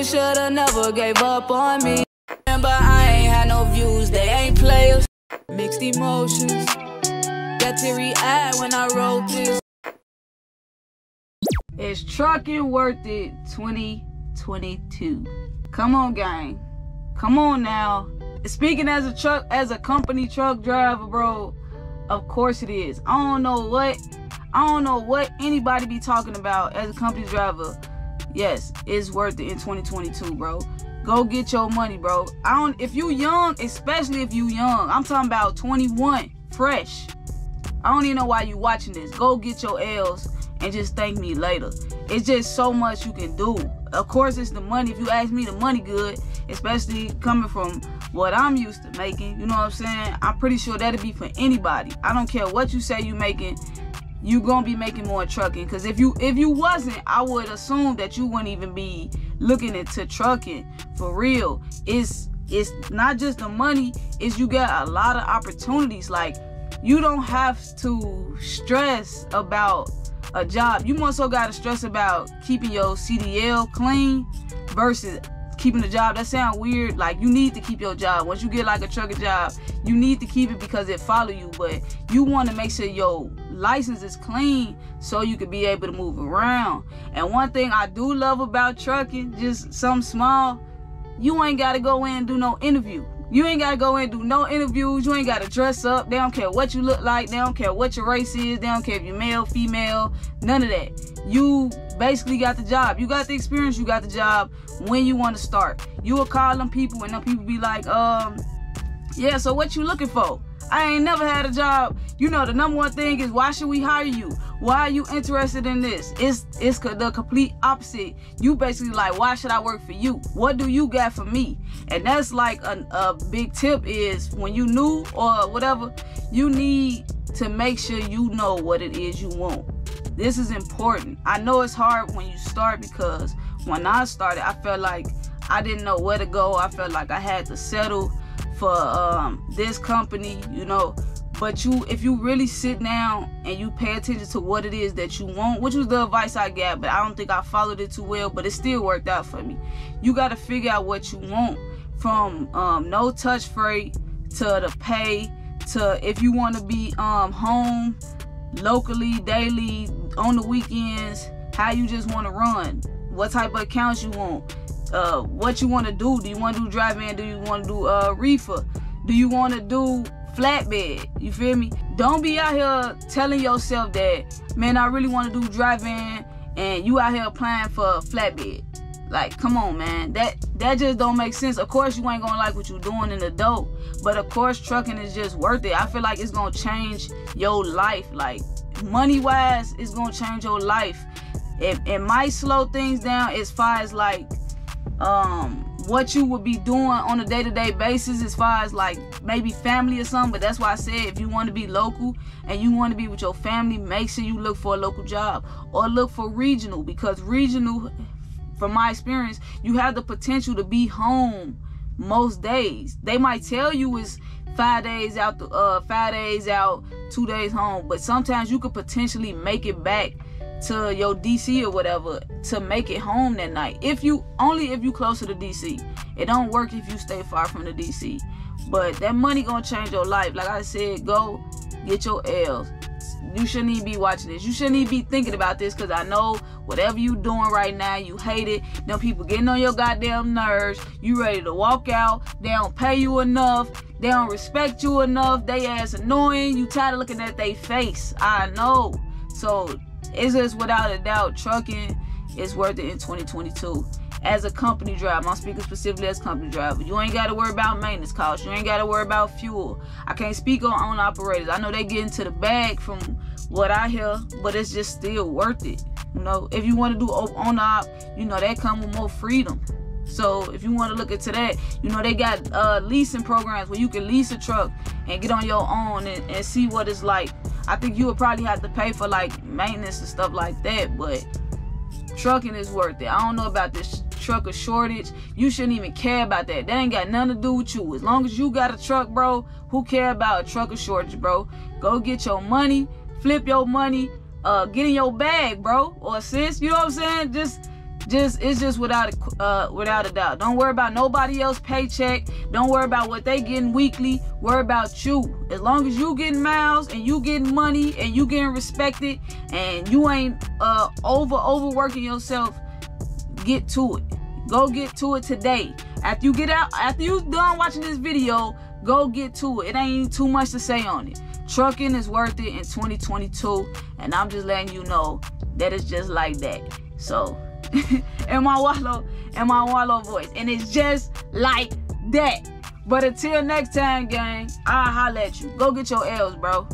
You should've never gave up on me. Remember, I ain't had no views, they ain't players. Mixed emotions, got teary-eyed when I wrote this. Is trucking worth it 2022? Come on, gang. Come on now. Speaking as a company truck driver, bro, of course it is. I don't know what anybody be talking about as a company driver. Yes, it's worth it in 2022, bro. Go get your money, bro. If you young, especially if you young, I'm talking about 21, fresh. I don't even know why you watching this. Go get your L's and just thank me later. It's just so much you can do. Of course, it's the money. If you ask me, the money good, especially coming from what I'm used to making. You know what I'm saying? I'm pretty sure that'll be for anybody. I don't care what you say you making. You gonna be making more trucking. Because if you wasn't, I would assume that you wouldn't even be looking into trucking for real. It's not just the money. It's you got a lot of opportunities. Like, you don't have to stress about a job. You more so gotta stress about keeping your CDL clean versus keeping the job. That sounds weird. Like, you need to keep your job. Once you get like a trucker job, you need to keep it because it follow you. But you want to make sure your license is clean so you can be able to move around. And one thing I do love about trucking, just something small, you ain't got to go in and do no interview. You ain't got to go in and do no interviews. You ain't got to dress up. They don't care what you look like. They don't care what your race is. They don't care if you're male, female, none of that. You basically got the job. You got the experience. You got the job when you want to start. You will call them people and them people be like, yeah, so what you looking for? I ain't never had a job. You know, the number one thing is, why should we hire you? Why are you interested in this? It's the complete opposite. You basically like, why should I work for you? What do you got for me? And that's like a big tip is, when you new or whatever, you need to make sure you know what it is you want. This is important. I know it's hard when you start, because when I started, I felt like I didn't know where to go. I felt like I had to settle for this company, you know. But if you really sit down and you pay attention to what it is that you want, which was the advice I got, but I don't think I followed it too well, but it still worked out for me. You got to figure out what you want, from no touch freight to the pay, to if you want to be home locally, daily, on the weekends, how you just want to run, what type of accounts you want, what you want to do. Do you want to do drive-in? Do you want to do reefer? Do you want to do flatbed? You feel me? Don't be out here telling yourself that, man, I really want to do drive-in, and you out here applying for flatbed. Like, come on, man. That just don't make sense. Of course, you ain't gonna like what you're doing in the dope, but of course, trucking is just worth it. I feel like it's gonna change your life. Like, money-wise, it's gonna change your life. It might slow things down as far as like what you would be doing on a day-to-day basis, as far as like maybe family or something. But that's why I said, if you want to be local and you want to be with your family, make sure you look for a local job or look for regional, because regional, from my experience, you have the potential to be home most days. They might tell you it's 5 days out, 5 days out, 2 days home, but sometimes you could potentially make it back to your DC or whatever to make it home that night. If you closer to DC. It don't work if you stay far from the DC. But that money gonna change your life. Like I said, go get your L's. You shouldn't even be watching this. You shouldn't even be thinking about this, because I know whatever you doing right now, you hate it. Them people getting on your goddamn nerves. You ready to walk out. They don't pay you enough. They don't respect you enough. They ass annoying. You tired of looking at their face. I know. So it's just without a doubt, trucking is worth it in 2022. As a company driver, I'm speaking specifically as a company driver, you ain't got to worry about maintenance costs. You ain't got to worry about fuel. I can't speak on owner operators. I know they get into the bag from what I hear, but it's just still worth it. You know, if you want to do owner op, you know, that come with more freedom. So if you want to look into that, you know, they got leasing programs where you can lease a truck and get on your own and see what it's like. I think you would probably have to pay for like maintenance and stuff like that, but trucking is worth it. I don't know about this trucker shortage. You shouldn't even care about that. That ain't got nothing to do with you. As long as you got a truck, bro, who care about a trucker shortage, bro? Go get your money, flip your money, get in your bag, bro, or sis. You know what I'm saying? Just It's just without a doubt. Don't worry about nobody else's paycheck. Don't worry about what they getting weekly. Worry about you. As long as you getting miles and you getting money and you getting respected and you ain't overworking yourself, get to it. Go get to it today. After you done watching this video, go get to it. It ain't too much to say on it. Trucking is worth it in 2022, and I'm just letting you know that it's just like that. So, in my wallow voice, and it's just like that. But until next time, gang, I'll holla at you. Go get your L's, bro.